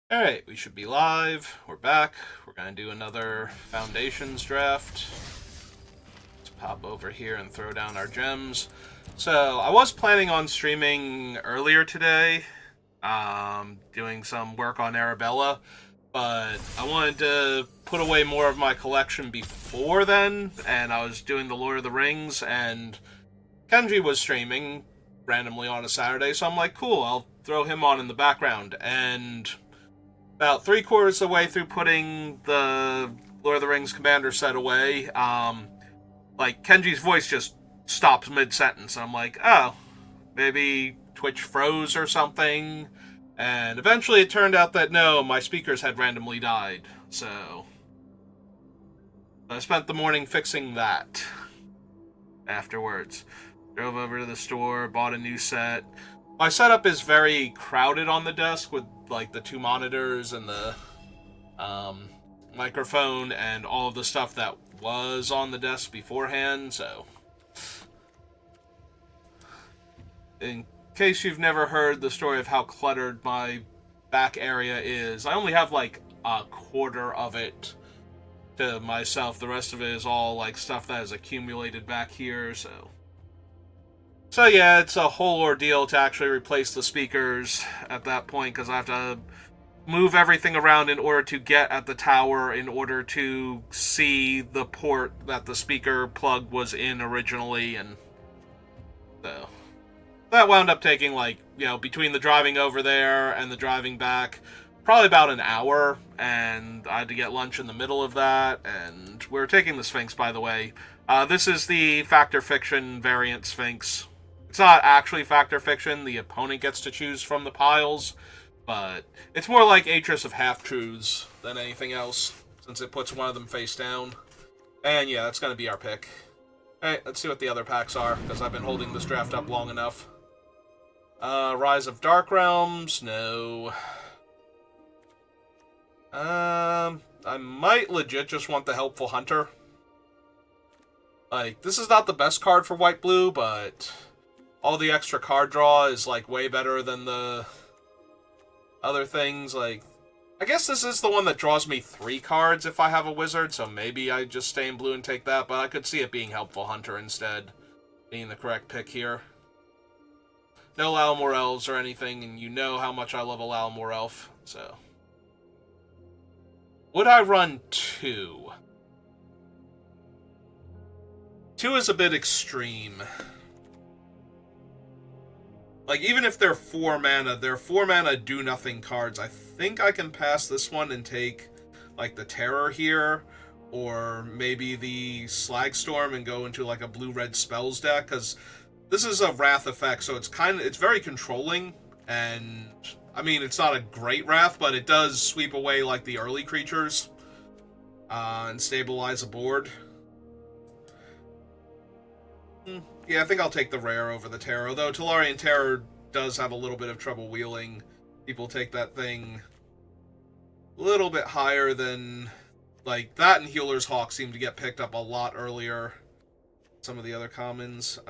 Alright, we should be live. We're back. We're going to do another Foundations draft. Let's pop over here and throw down our gems. So, I was planning on streaming earlier today, doing some work on Arabella, but I wanted to put away more of my collection before then, and I was doing the Lord of the Rings, and Kenji was streaming randomly on a Saturday, so I'm like, cool, I'll throw him on in the background, and about three-quarters of the way through putting the Lord of the Rings Commander set away, like Kenji's voice just stops mid-sentence. I'm like, oh, maybe Twitch froze or something. And eventually it turned out that no, my speakers had randomly died. So I spent the morning fixing that afterwards. Drove over to the store, bought a new set. My setup is very crowded on the desk with like the two monitors and the um, microphone and all of the stuff that was on the desk beforehand. So, in case you've never heard the story of how cluttered my back area is, I only have like a quarter of it to myself. The rest of it is all like stuff that is accumulated back here. So yeah, it's a whole ordeal to actually replace the speakers at that point because I have to move everything around in order to get at the tower in order to see the port that the speaker plug was in originally, and so that wound up taking like, between the driving over there and the driving back, probably about an hour, and I had to get lunch in the middle of that. And we're taking the Sphinx, by the way. This is the Factor Fiction variant Sphinx. It's not actually Factor Fiction, the opponent gets to choose from the piles, but it's more like Atris of Half-Truths than anything else, since it puts one of them face down. And yeah, that's going to be our pick. Alright, let's see what the other packs are, because I've been holding this draft up long enough. Rise of Dark Realms, no. I might legit just want the Helpful Hunter. Like, this is not the best card for white-blue, but all the extra card draw is, like, way better than the other things. Like, I guess this is the one that draws me 3 cards if I have a wizard, so maybe I just stay in blue and take that, but I could see it being Helpful Hunter instead, being the correct pick here. No Lalamore Elves or anything, and you know how much I love a Lalamore Elf, so. Would I run 2? 2 is a bit extreme. Like, even if they're 4 mana, they're 4 mana do-nothing cards. I think I can pass this one and take, like, the Terror here, or maybe the Slagstorm and go into, like, a blue-red spells deck, because this is a Wrath effect, so it's very controlling, and, I mean, it's not a great Wrath, but it does sweep away, like, the early creatures, and stabilize a board. Yeah, I think I'll take the rare over the Terror, though Tolarian Terror does have a little bit of trouble wheeling. People take that thing a little bit higher than, like, that and Healer's Hawk seem to get picked up a lot earlier. Some of the other commons.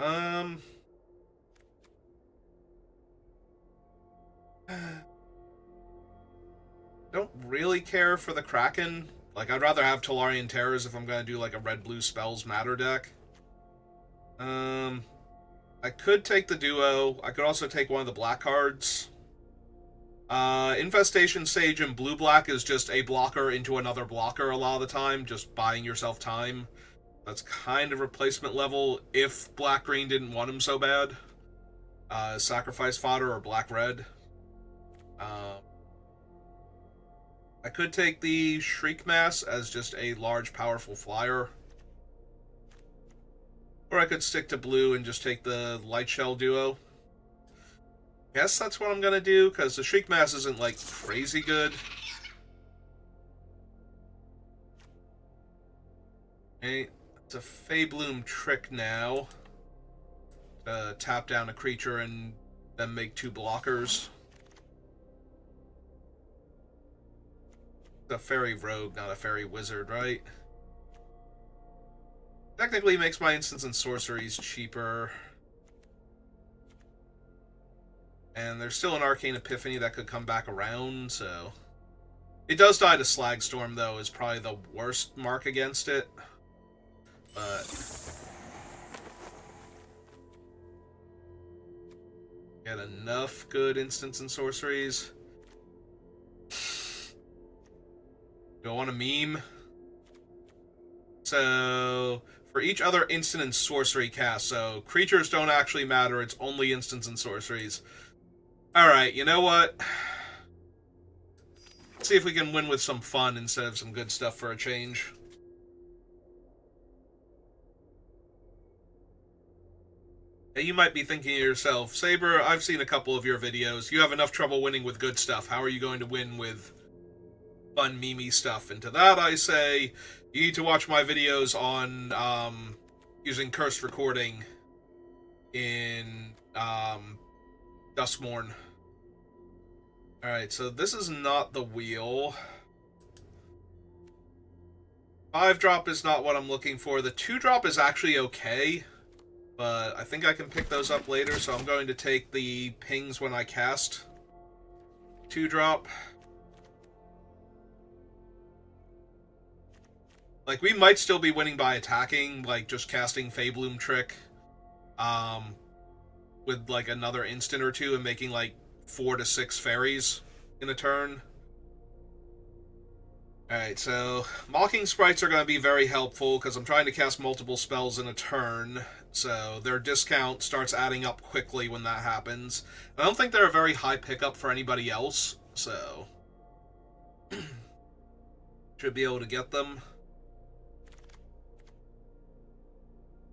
Don't really care for the Kraken. Like, I'd rather have Tolarian Terrors if I'm going to do, like, a red-blue spells matter deck. I could take the duo. I could also take one of the black cards. Infestation Sage in blue-black is just a blocker into another blocker a lot of the time, just buying yourself time. That's kind of replacement level if black-green didn't want him so bad. Sacrifice Fodder or black-red. I could take the Shriek Mass as just a large, powerful flyer. Or I could stick to blue and just take the Light Shell duo. Guess that's what I'm gonna do, because the Shriek Mass isn't, like, crazy good. Okay, it's a Feybloom trick now. To tap down a creature and then make 2 blockers. It's a Fairy Rogue, not a Fairy Wizard, right? Technically makes my instants and sorceries cheaper. And there's still an Arcane Epiphany that could come back around, so It does die to Slag Storm, though, is probably the worst mark against it. But get enough good instants and sorceries. Do I want a meme? So, for each other instant and sorcery cast, so creatures don't actually matter, it's only instants and sorceries. Alright, you know what? Let's see if we can win with some fun instead of some good stuff for a change. You might be thinking to yourself, Saber, I've seen a couple of your videos. You have enough trouble winning with good stuff. How are you going to win with fun, memey stuff? And to that I say, you need to watch my videos on using cursed recording in Duskmourn. Alright, so this is not the wheel. 5-drop is not what I'm looking for. The 2-drop is actually okay, but I think I can pick those up later, so I'm going to take the pings when I cast 2-drop. Like, we might still be winning by attacking, like, just casting Feybloom Trick, with, like, another instant or two and making, like, 4 to 6 fairies in a turn. Alright, so Mocking Sprites are going to be very helpful because I'm trying to cast multiple spells in a turn, so their discount starts adding up quickly when that happens. I don't think they're a very high pickup for anybody else, so should be able to get them.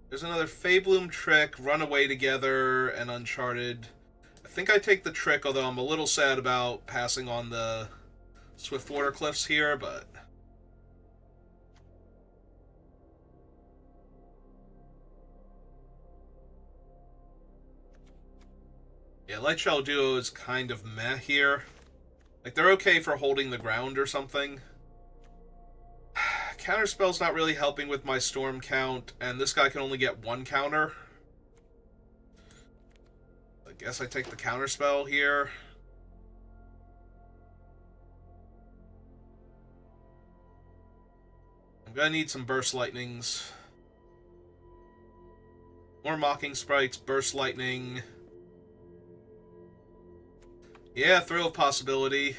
There's another Feybloom Trick, Runaway Together, and Uncharted. I think I take the Trick, although I'm a little sad about passing on the Swiftwater Cliffs here, but yeah, Lightshell Duo is kind of meh here. Like, they're okay for holding the ground or something. Counterspell's not really helping with my storm count, and this guy can only get 1 counter. I guess I take the counterspell here. I'm gonna need some Burst Lightnings. More Mocking Sprites, Burst Lightning. Yeah, Thrill of Possibility.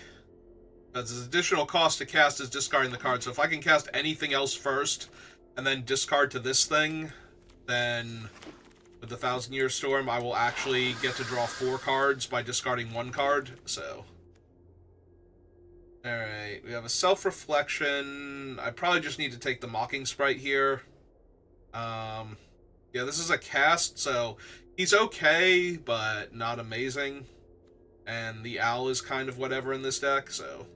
Because his additional cost to cast is discarding the card. So if I can cast anything else first, and then discard to this thing, then with the Thousand Year Storm, I will actually get to draw 4 cards by discarding 1 card, so. Alright, we have a Self-Reflection. I probably just need to take the Mocking Sprite here. Yeah, this is a cast, so he's okay, but not amazing. And the Owl is kind of whatever in this deck, so.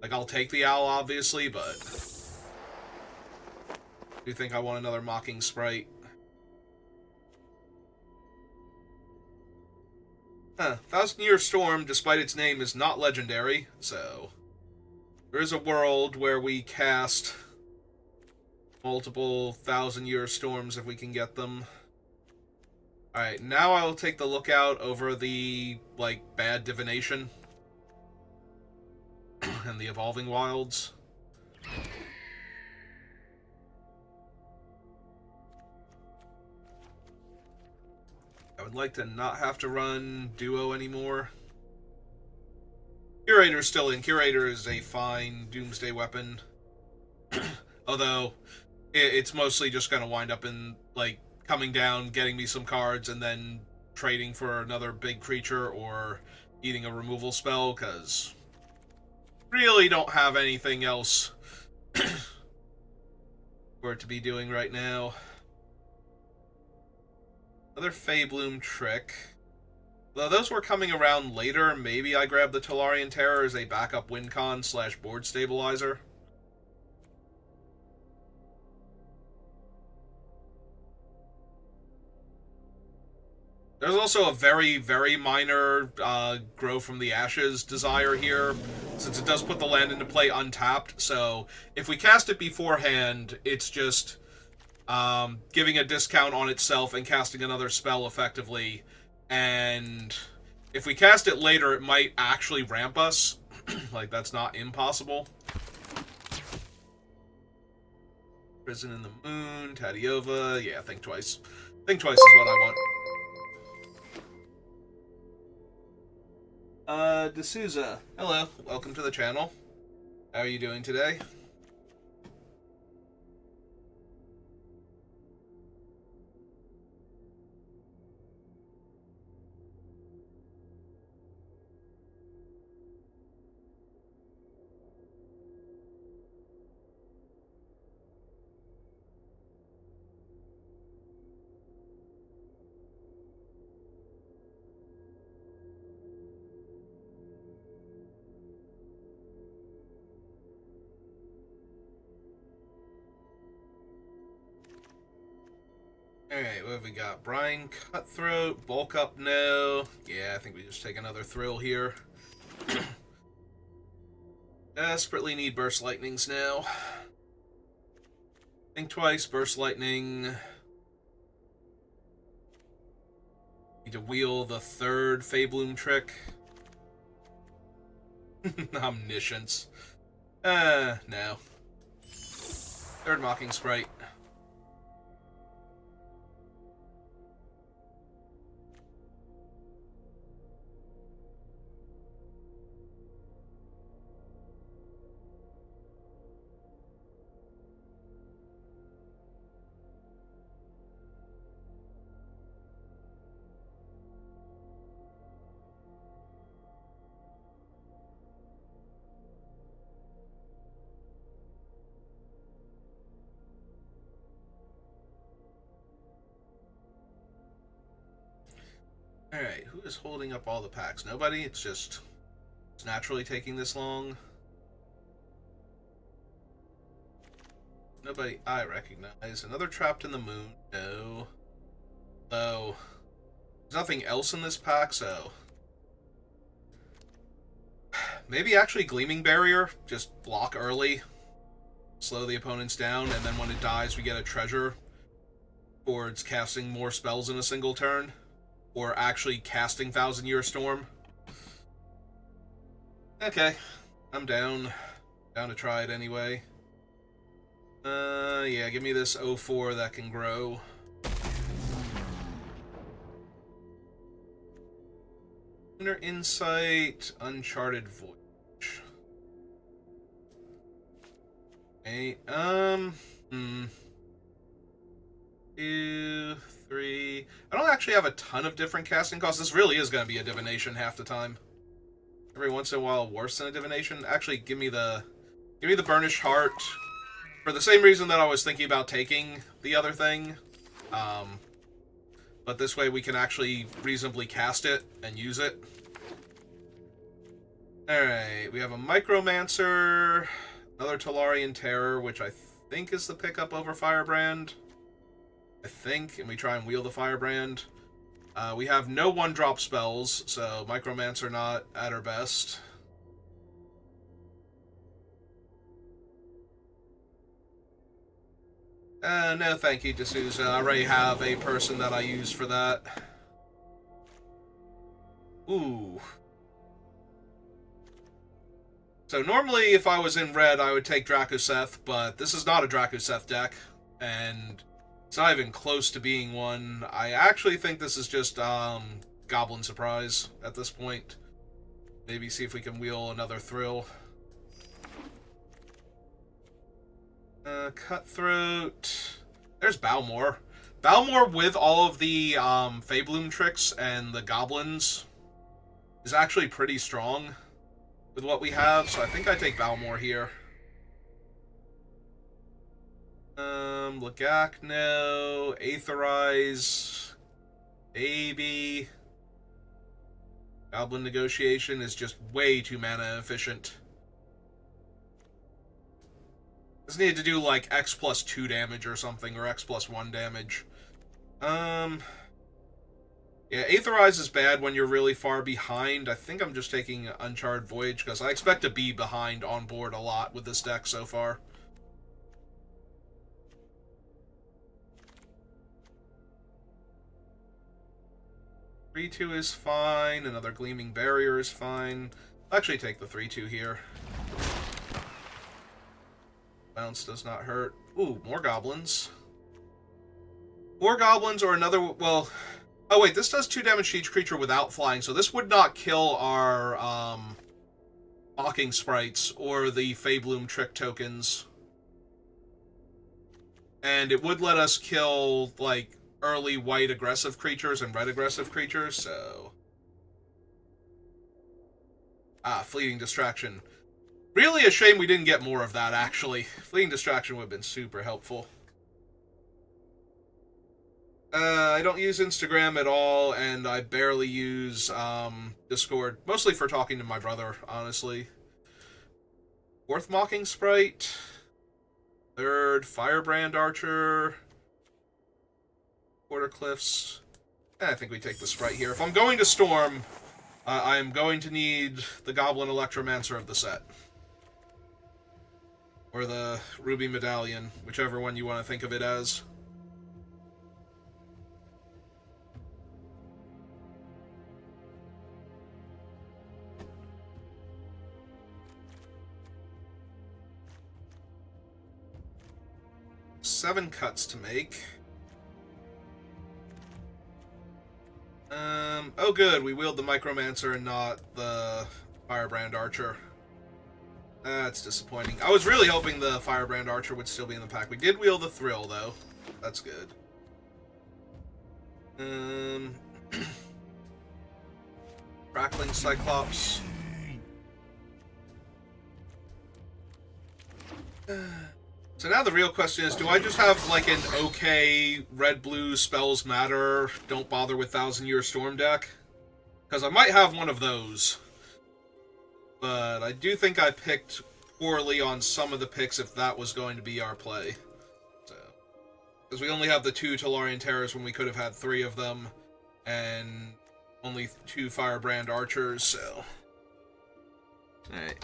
Like, I'll take the Owl, obviously, but I do think I want another Mocking Sprite. Thousand Year Storm, despite its name, is not legendary, so there is a world where we cast multiple Thousand Year Storms if we can get them. Alright, now I will take the Lookout over the, like, bad Divination and the Evolving Wilds. I would like to not have to run Duo anymore. Curator's still in. Curator is a fine Doomsday weapon. Although, it's mostly just going to wind up in, like, coming down, getting me some cards, and then trading for another big creature or eating a removal spell, because really don't have anything else for it to be doing right now. Another Feybloom Trick. Though those were coming around later, maybe I grab the Tolarian Terror as a backup win con / board stabilizer. There's also a very, very minor Grow from the Ashes desire here, since it does put the land into play untapped, so if we cast it beforehand, it's just giving a discount on itself and casting another spell effectively, and if we cast it later, it might actually ramp us. Like, that's not impossible. Prison in the Moon, Tadiova. Yeah, think twice. Think twice is what I want. D'Souza. Hello. Welcome to the channel. How are you doing today? Alright, what have we got? Brian Cutthroat, bulk up, no. Yeah, I think we just take another thrill here. Desperately need burst lightnings now. Think twice, burst lightning. Need to wheel the third Feybloom trick. Omniscience. No. Third Mocking Sprite. Alright, who is holding up all the packs? Nobody? It's naturally taking this long. Nobody I recognize. Another Trapped in the Moon. No. Oh. There's nothing else in this pack, so... Maybe actually Gleaming Barrier. Just block early. Slow the opponents down, and then when it dies, we get a treasure towards casting more spells in a single turn. Or actually casting Thousand Year Storm. Okay. I'm down. Down to try it anyway. Yeah, give me this 04 that can grow. Lunar Insight, Uncharted Voyage. Okay, 2, 3. I don't actually have a ton of different casting costs. This really is going to be a divination half the time. Every once in a while, worse than a divination. Actually, give me the Burnished Heart. For the same reason that I was thinking about taking the other thing. But this way we can actually reasonably cast it and use it. Alright, we have a Micromancer, another Tolarian Terror, which I think is the pickup over Firebrand. I think, and we try and wheel the Firebrand. We have no one-drop spells, so Micromancer not at her best. No thank you, D'Souza. I already have a person that I use for that. Ooh. So normally, if I was in red, I would take Drakuseth, but this is not a Drakuseth deck, and it's not even close to being one. I actually think this is just Goblin Surprise at this point. Maybe see if we can wheel another Thrill. Cutthroat. There's Balmor. Balmor with all of the Feybloom tricks and the goblins is actually pretty strong with what we have, so I think I take Balmor here. Lagak, no. Aetherize. Maybe. Goblin Negotiation is just way too mana efficient. This needed to do like X plus 2 damage or something, or X plus 1 damage. Yeah, Aetherize is bad when you're really far behind. I think I'm just taking Uncharted Voyage, because I expect to be behind on board a lot with this deck so far. Three 2 is fine. Another Gleaming Barrier is fine. Actually take the 3-2 here. Bounce does not hurt. Ooh, more goblins. More goblins or another... Well... Oh, wait, this does 2 damage to each creature without flying, so this would not kill our, Mocking Sprites or the Fabloom Trick tokens. And it would let us kill, like, early white aggressive creatures and red aggressive creatures, so... Fleeting Distraction. Really a shame we didn't get more of that, actually. Fleeting Distraction would have been super helpful. I don't use Instagram at all, and I barely use Discord. Mostly for talking to my brother, honestly. 4th Mocking Sprite. 3rd Firebrand Archer. Quarter Cliffs. I think we take the Sprite here. If I'm going to Storm, I am going to need the Goblin Electromancer of the set. Or the Ruby Medallion, whichever one you want to think of it as. Seven cuts to make. Oh good, we wield the Micromancer and not the Firebrand Archer. That's disappointing. I was really hoping the Firebrand Archer would still be in the pack. We did wield the Thrill, though. That's good. Crackling Cyclops. So now the real question is, do I just have, like, an okay red-blue spells matter, don't bother with Thousand Year Storm deck? Because I might have one of those. But I do think I picked poorly on some of the picks if that was going to be our play. So, because we only have the 2 Tolarian Terrors when we could have had 3 of them, and only 2 Firebrand Archers, so... Alright.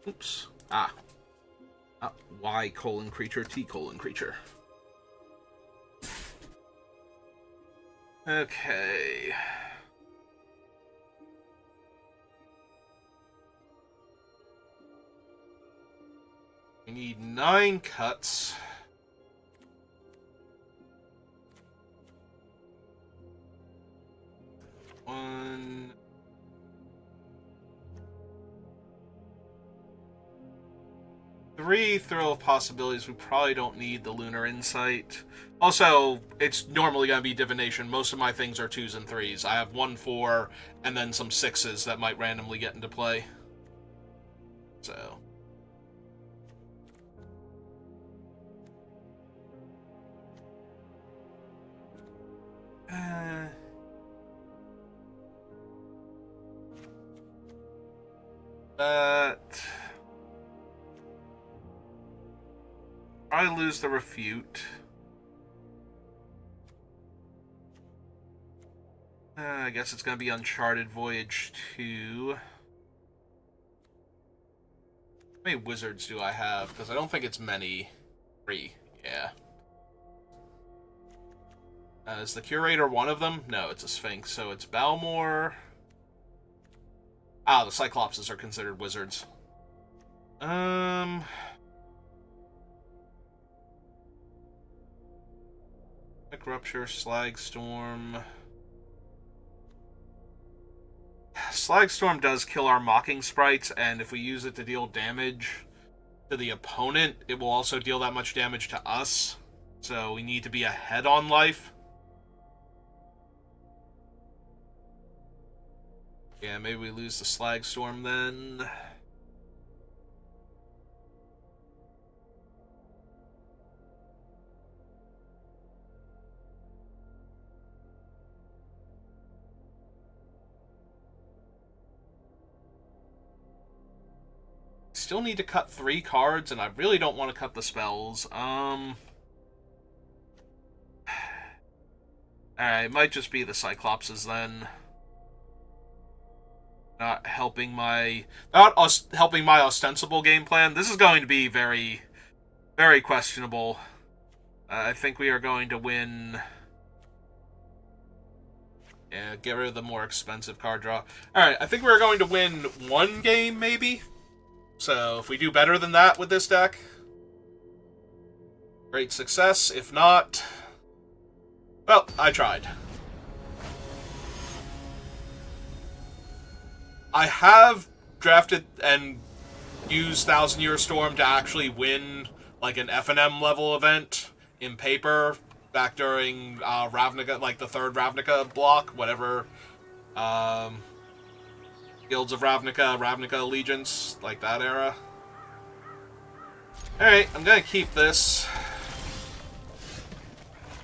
Oops. Y colon creature, T colon creature. Okay. We need 9 cuts. One... 3 Thrill of Possibilities. We probably don't need the Lunar Insight. Also, it's normally going to be Divination. Most of my things are 2s and 3s. I have 1 4 and then some 6s that might randomly get into play. So... But... I lose the Refute. I guess it's going to be Uncharted Voyage 2. How many wizards do I have? Because I don't think it's many. 3, yeah. Is the Curator one of them? No, it's a Sphinx. So it's Balmor. The Cyclopses are considered wizards. Quick Rupture, Slagstorm. Slagstorm does kill our Mocking Sprites, and if we use it to deal damage to the opponent, it will also deal that much damage to us. So we need to be ahead on life. Yeah, maybe we lose the Slagstorm then. Still need to cut 3 cards, and I really don't want to cut the spells. Alright, it might just be the Cyclopses then. Not helping my ostensible game plan. This is going to be very, very questionable. I think we are going to win Yeah, get rid of the more expensive card draw. Alright, I think we're going to win one game, maybe? So, if we do better than that with this deck, great success. If not, well, I tried. I have drafted and used Thousand Year Storm to actually win, like, an FNM level event in paper back during Ravnica, like the third Ravnica block, whatever. Guilds of Ravnica, Ravnica Allegiance, like that era. Alright, I'm gonna keep this.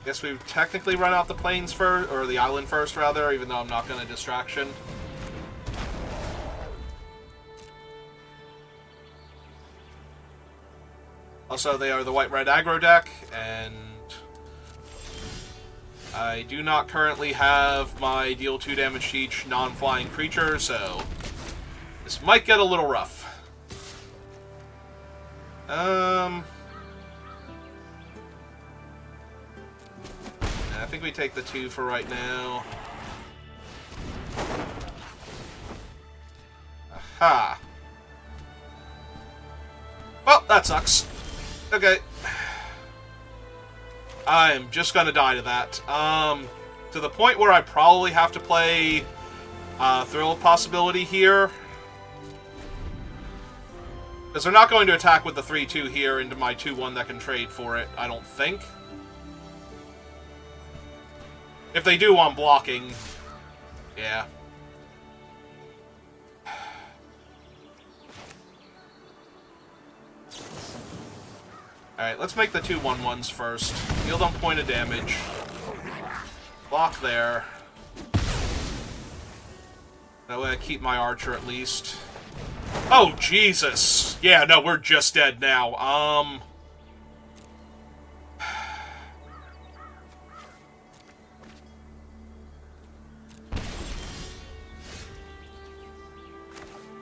Guess we've technically run out the plains first, or the island first, rather, even though I'm not gonna distraction. Also, they are the white-red aggro deck, and I do not currently have my deal 2 damage to each non-flying creature, so this might get a little rough. I think we take the 2 for right now. Aha! Well, that sucks. Okay. I'm just gonna die to that. To the point where I probably have to play Thrill of Possibility here. Because they're not going to attack with the 3-2 here into my 2-1 that can trade for it, I don't think. If they do on blocking, yeah. Alright, let's make the 2/1/1s first. Deal them point of damage. Block there. That way I keep my archer at least. Oh, Jesus! Yeah, no, we're just dead now.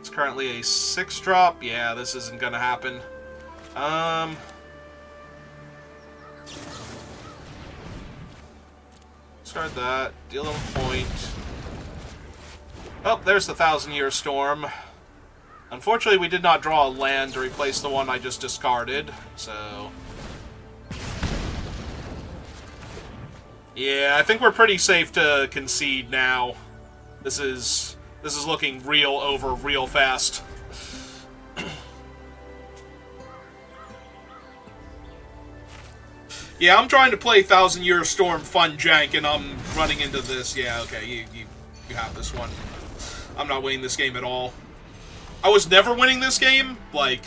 It's currently a 6-drop. Yeah, this isn't gonna happen. Start that. Deal them point. Oh, there's the Thousand Year Storm. Unfortunately, we did not draw a land to replace the one I just discarded, so... Yeah, I think we're pretty safe to concede now. This is looking real over real fast. Yeah, I'm trying to play Thousand Year Storm fun jank, and I'm running into this. Yeah, okay, you have this one. I'm not winning this game at all. I was never winning this game. Like,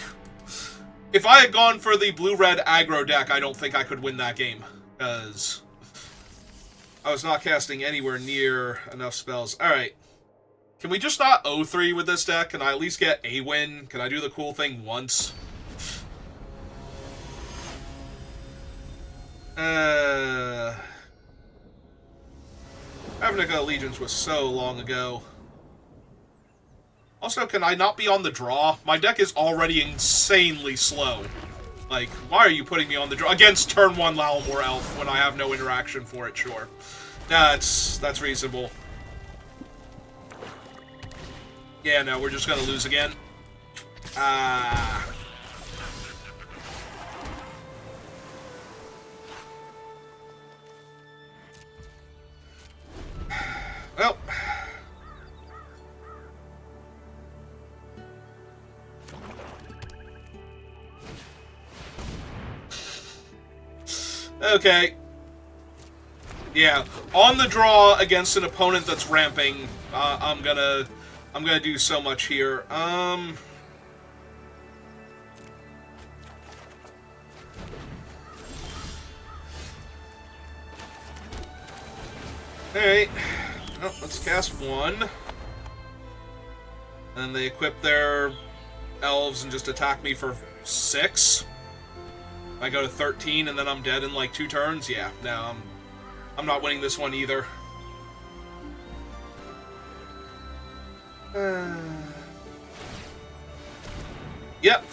if I had gone for the blue-red aggro deck, I don't think I could win that game. Because I was not casting anywhere near enough spells. Alright. Can we just not 0-3 with this deck? Can I at least get a win? Can I do the cool thing once? Ravnica Allegiance was so long ago. Also, can I not be on the draw? My deck is already insanely slow. Like, why are you putting me on the draw? Against turn 1 Lalamore Elf when I have no interaction for it, sure. That's reasonable. Yeah, no, we're just gonna lose again. Well. Okay. Yeah, on the draw against an opponent that's ramping, I'm gonna do so much here. Alright. Well, let's cast 1. And they equip their elves and just attack me for 6. I go to 13 and then I'm dead in like 2 turns. Yeah, no, I'm not winning this one either. Yep.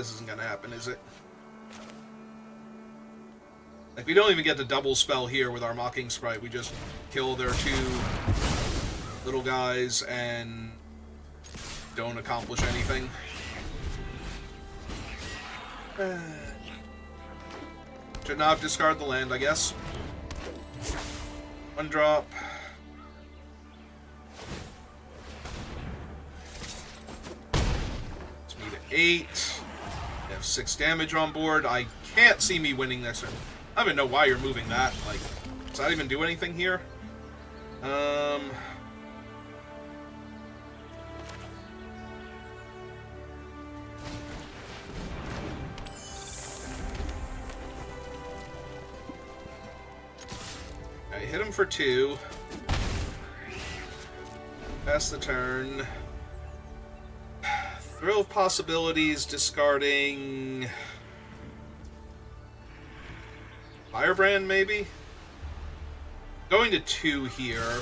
this isn't gonna happen, is it? Like, we don't even get the double spell here with our Mocking Sprite. We just kill their 2 little guys and don't accomplish anything. Should not discard the land, I guess. 1 drop. It's me to 8. I have 6 damage on board. I can't see me winning this. I don't even know why you're moving that. Like, does that even do anything here? I hit him for 2. Pass the turn. Thrill of Possibilities, discarding Firebrand, maybe? Going to 2 here.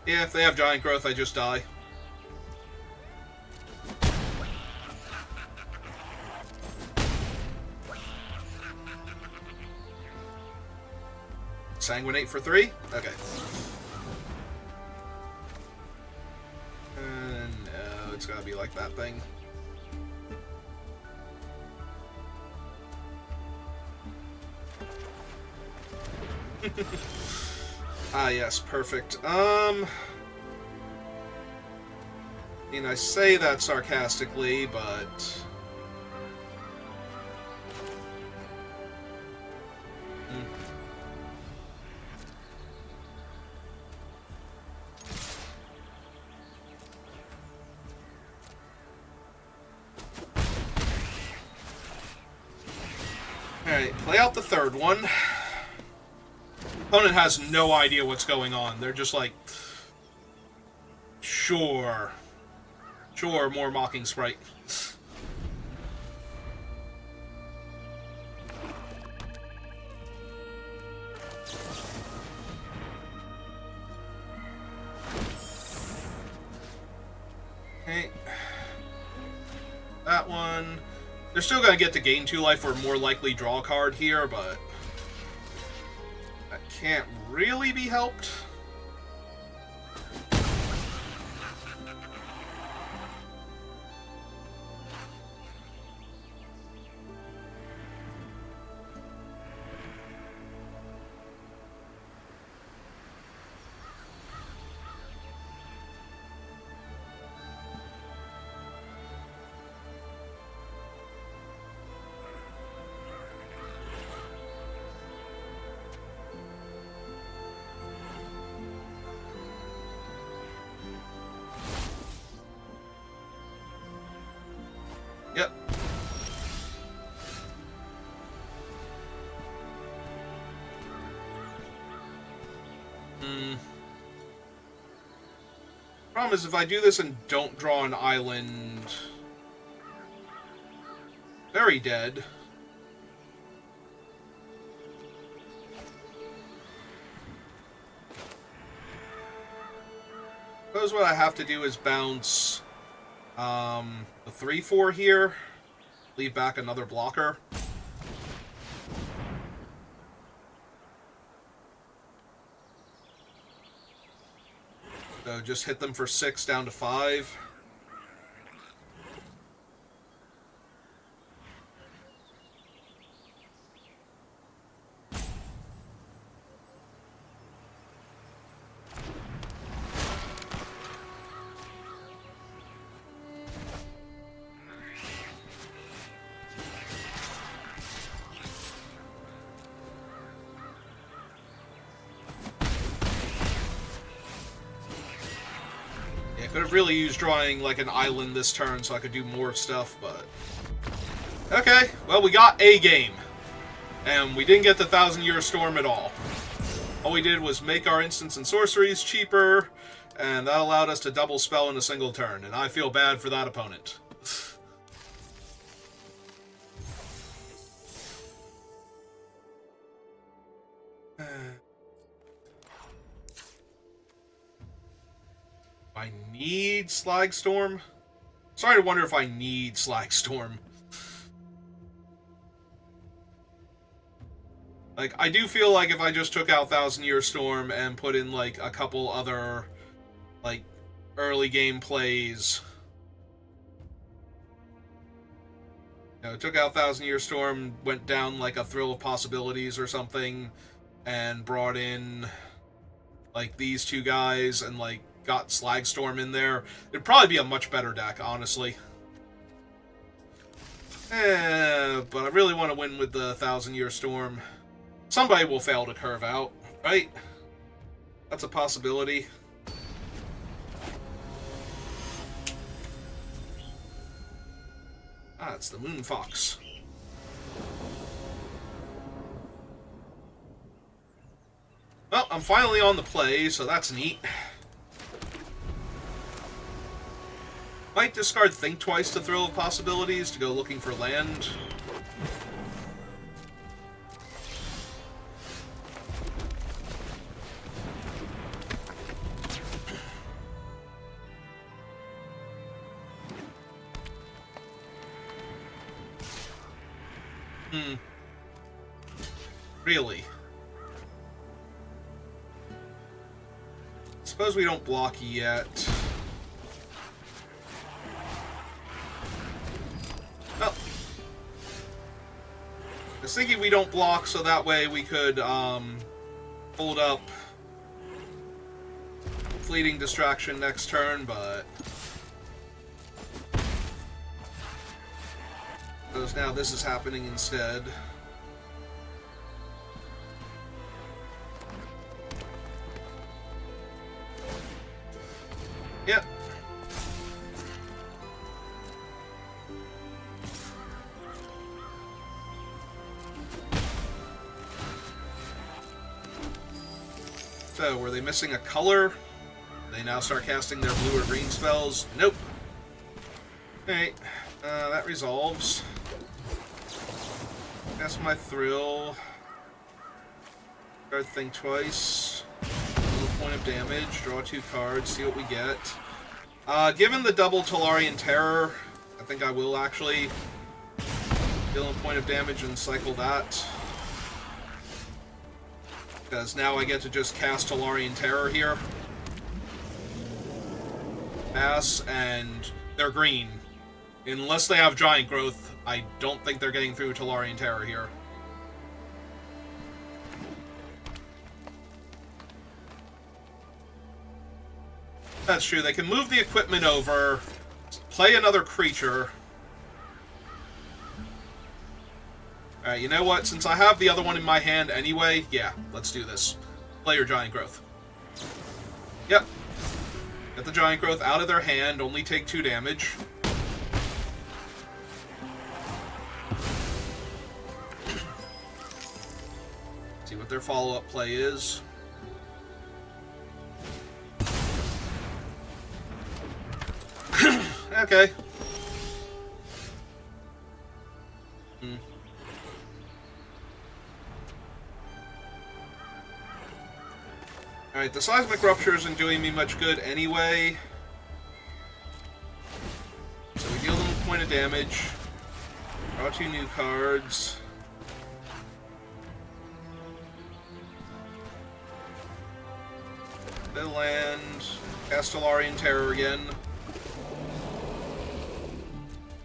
Yeah, if they have Giant Growth, I just die. Sanguinate for 3? Okay. No, it's gotta be like that thing. Ah, yes, perfect. I mean, I say that sarcastically, but... Alright, play out the 3rd one. Opponent has no idea what's going on. They're just like, sure. Sure, more Mocking Sprite. Okay. That one. They're still going to get to gain 2 life or more likely draw a card here, but that can't really be helped. Yep. Problem is, if I do this and don't draw an island, very dead. Suppose what I have to do is bounce the 3/4 here, leave back another blocker. So just hit them for 6 down to 5. Could have really used drawing like an island this turn so I could do more stuff, but... Okay, well, we got a game. And we didn't get the 1,000-Year Storm at all. All we did was make our instants and sorceries cheaper, and that allowed us to double spell in a single turn, and I feel bad for that opponent. I need Slagstorm? Sorry to wonder if I need Slagstorm. Like, I do feel like if I just took out Thousand Year Storm and put in, like, a couple other, like, early game plays. You know, took out Thousand Year Storm, went down, like, a Thrill of Possibilities or something, and brought in, like, these two guys and, like, got Slagstorm in there. It'd probably be a much better deck, honestly. But I really want to win with the Thousand Year Storm. Somebody will fail to curve out, right? That's a possibility. Ah, it's the Moon Fox. Well, I'm finally on the play, so that's neat. Might discard Think Twice to Thrill of Possibilities to go looking for land. Really? Suppose we don't block yet. Well, I was thinking we don't block so that way we could hold up Fleeting Distraction next turn, but because now this is happening instead. Yep. So, were they missing a color? They now start casting their blue or green spells? Nope. Alright, that resolves. Cast my Thrill. Card Think Twice. Point of damage, draw 2 cards, see what we get. Given the double Tolarian Terror, I think I will actually deal a point of damage and cycle that. Because now I get to just cast Tolarian Terror here. Pass, and they're green. Unless they have Giant Growth, I don't think they're getting through Tolarian Terror here. That's true. They can move the equipment over, play another creature. Alright, you know what? Since I have the other one in my hand anyway, yeah, let's do this. Play your Giant Growth. Yep. Get the Giant Growth out of their hand, only take 2 damage. See what their follow-up play is. Okay. Alright, the Seismic Rupture isn't doing me much good anyway. So we deal them a point of damage. Draw 2 new cards. Then land. Cast Tolarian Terror again.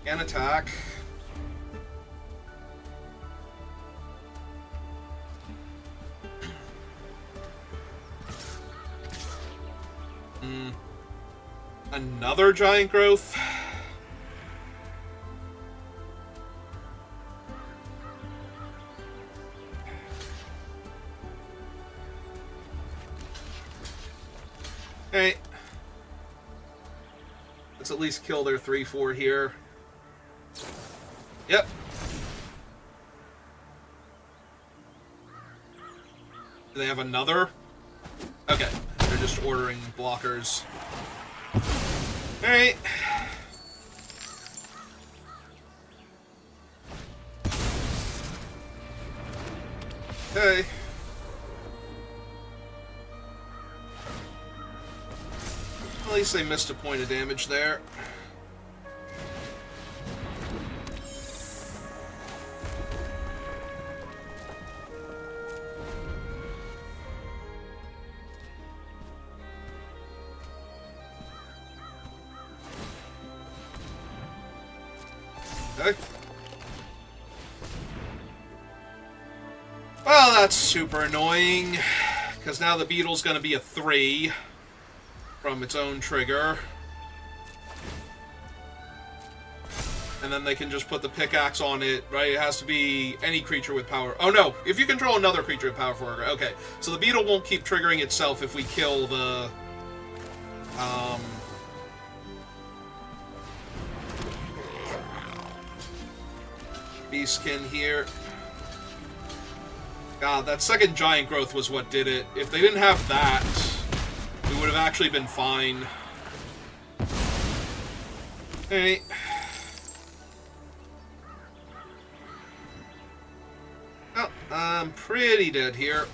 And attack. Another Giant Growth. Alright. Let's at least kill their 3/4 here. Yep. Do they have another? Okay. They're just ordering blockers. Alright. Okay. least they missed a point of damage there. Okay. Well, that's super annoying, because now the beetle's going to be a 3 from its own trigger. And then they can just put the pickaxe on it, right? It has to be any creature with power. Oh, no. If you control another creature with power 4. Okay. So the beetle won't keep triggering itself if we kill the... Beastkin here. God, that second giant growth was what did it. If they didn't have that, we would have actually been fine. Alright. Oh, I'm pretty dead here.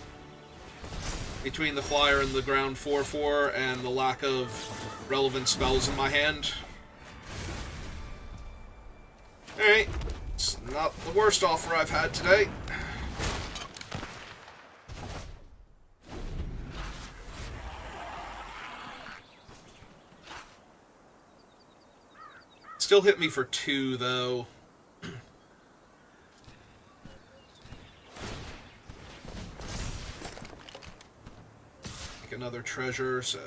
Between the flyer and the ground 4/4 and the lack of relevant spells in my hand. Alright. It's not the worst offer I've had today. Still hit me for 2, though. Like another treasure, so...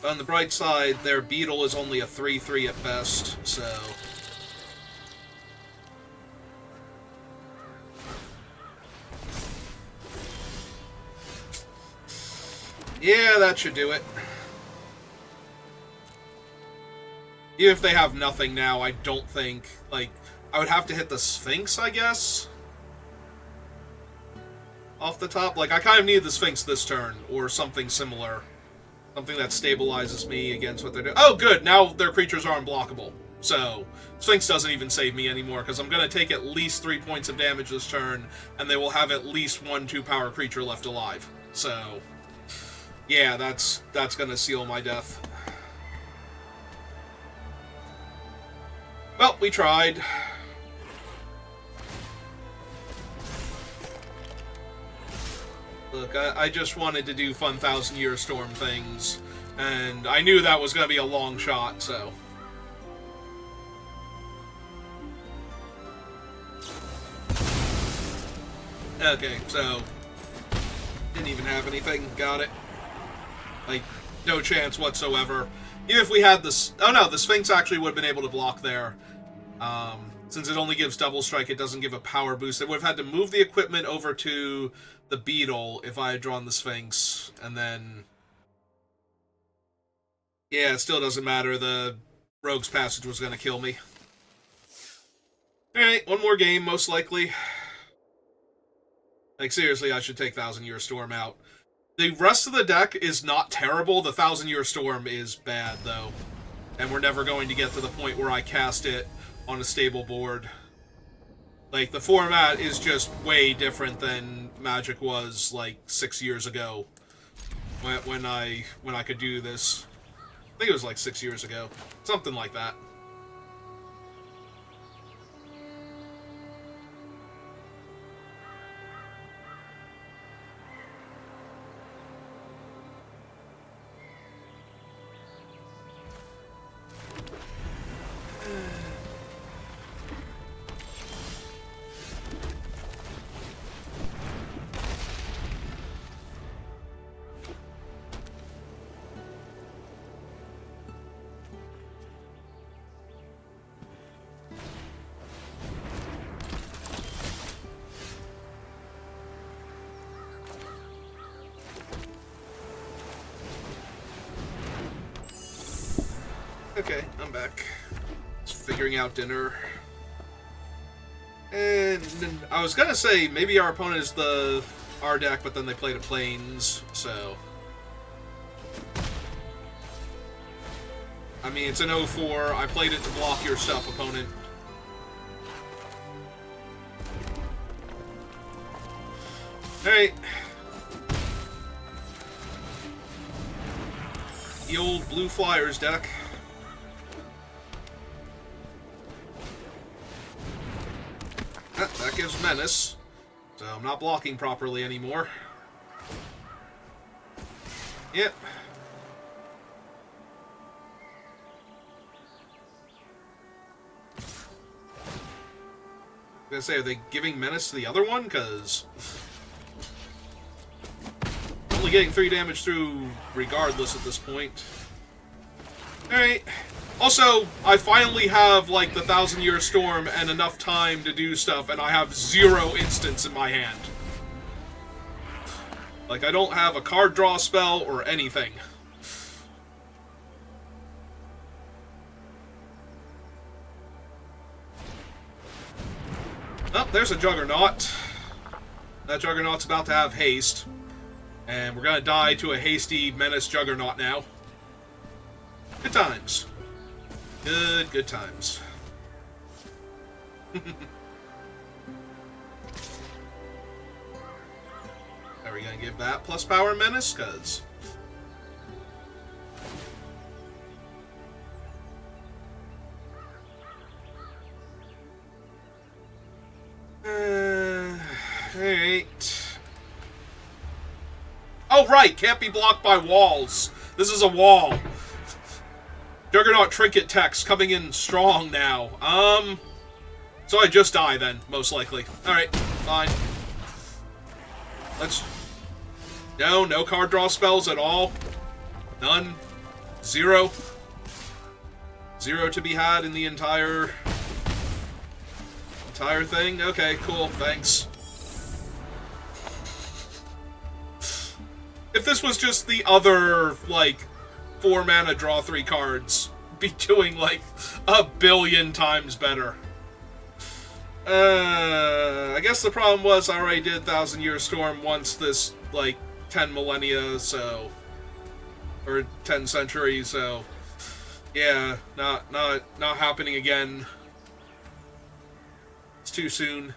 On the bright side, their beetle is only a 3/3 at best, so... Yeah, that should do it. Even if they have nothing now, I don't think... Like, I would have to hit the Sphinx, I guess? Off the top? Like, I kind of need the Sphinx this turn, or something similar. Something that stabilizes me against what they're doing. Oh, good! Now their creatures are unblockable. So, Sphinx doesn't even save me anymore, because I'm going to take at least 3 points of damage this turn, and they will have at least 1 2-power creature left alive. So, yeah, that's going to seal my death. Well, we tried. Look, I just wanted to do fun 1,000-Year Storm things, and I knew that was going to be a long shot, so... Okay, so... Didn't even have anything. Got it. Like, no chance whatsoever. Even if we had this... Oh no, the Sphinx actually would have been able to block there. Since it only gives double strike, it doesn't give a power boost. It would have had to move the equipment over to the beetle if I had drawn the Sphinx, and then... Yeah, it still doesn't matter. The Rogue's Passage was going to kill me. Alright, one more game, most likely. Like, seriously, I should take 1,000-Year Storm out. The rest of the deck is not terrible. The 1,000-Year Storm is bad, though. And we're never going to get to the point where I cast it on a stable board. Like, the format is just way different than Magic was, like, 6 years ago. When I could do this. I think it was like 6 years ago. Something like that. Okay, I'm back. Just figuring out dinner. And I was gonna say, maybe our opponent is our deck, but then they played a Plains, so... I mean, it's an 0-4. I played it to block your stuff, opponent. Alright. the old Blue Flyers deck. That gives Menace, so I'm not blocking properly anymore. Yep. I was gonna say, are they giving Menace to the other one? Because only getting 3 damage through regardless at this point. Alright. Also, I finally have, like, the 1,000-Year Storm and enough time to do stuff, and I have 0 instants in my hand. Like, I don't have a card draw spell or anything. Oh, there's a Juggernaut. That Juggernaut's about to have haste. And we're gonna die to a hasty Menace Juggernaut now. Good times. Good times. Are we gonna give that plus power Menace? Cause alright. Oh right, can't be blocked by walls. This is a wall. Juggernaut Trinket text coming in strong now. So I just die then, most likely. Alright, fine. Let's... No card draw spells at all. None. 0. 0 to be had in the entire thing? Okay, cool, thanks. If this was just the other, like, 4 mana draw 3 cards, be doing, like, 1,000,000,000 times better. I guess the problem was I already did 1,000-Year Storm once this, like, 10 millennia, so... Or 10 centuries, so... Yeah, not happening again. It's too soon.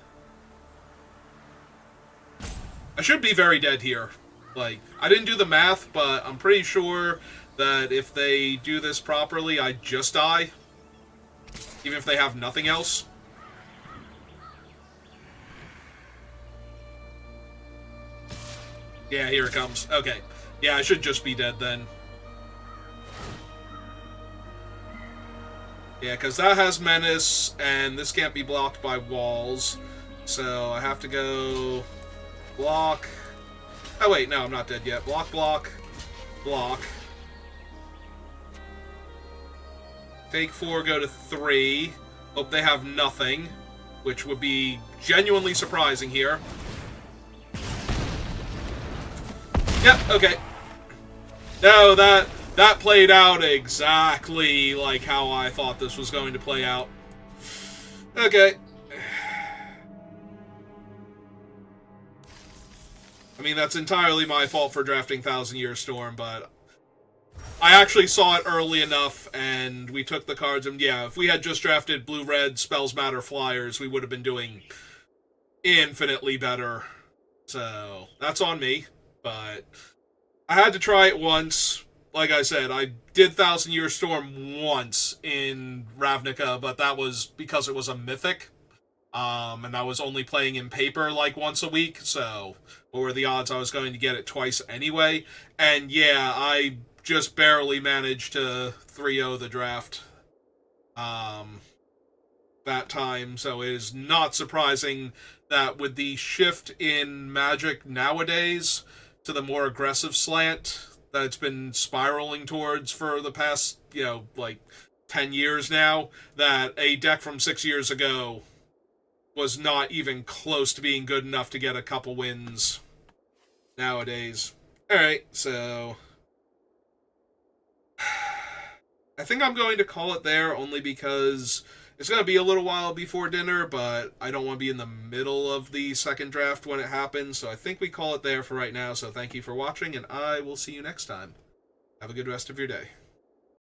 I should be very dead here. Like, I didn't do the math, but I'm pretty sure that if they do this properly, I just die. Even if they have nothing else. Yeah, here it comes. Okay. Yeah, I should just be dead then. Yeah, because that has Menace, and this can't be blocked by walls. So I have to go... Block... Oh wait, no, I'm not dead yet. Block, block, block. Take 4, go to 3. Hope they have nothing, which would be genuinely surprising here. Yep, okay. No, that played out exactly like how I thought this was going to play out. Okay. I mean, that's entirely my fault for drafting 1,000-Year Storm, but I actually saw it early enough, and we took the cards, and yeah, if we had just drafted Blue-Red Spells Matter Flyers, we would have been doing infinitely better. So, that's on me, but I had to try it once. Like I said, I did 1,000-Year Storm once in Ravnica, but that was because it was a mythic. And I was only playing in paper like once a week, so what were the odds I was going to get it twice anyway? And yeah, I just barely managed to 3-0 the draft that time, so it is not surprising that with the shift in Magic nowadays to the more aggressive slant that it's been spiraling towards for the past, like 10 years now, that a deck from 6 years ago was not even close to being good enough to get a couple wins nowadays. Alright, so... I think I'm going to call it there, only because it's going to be a little while before dinner, but I don't want to be in the middle of the second draft when it happens, so I think we call it there for right now, so thank you for watching, and I will see you next time. Have a good rest of your day.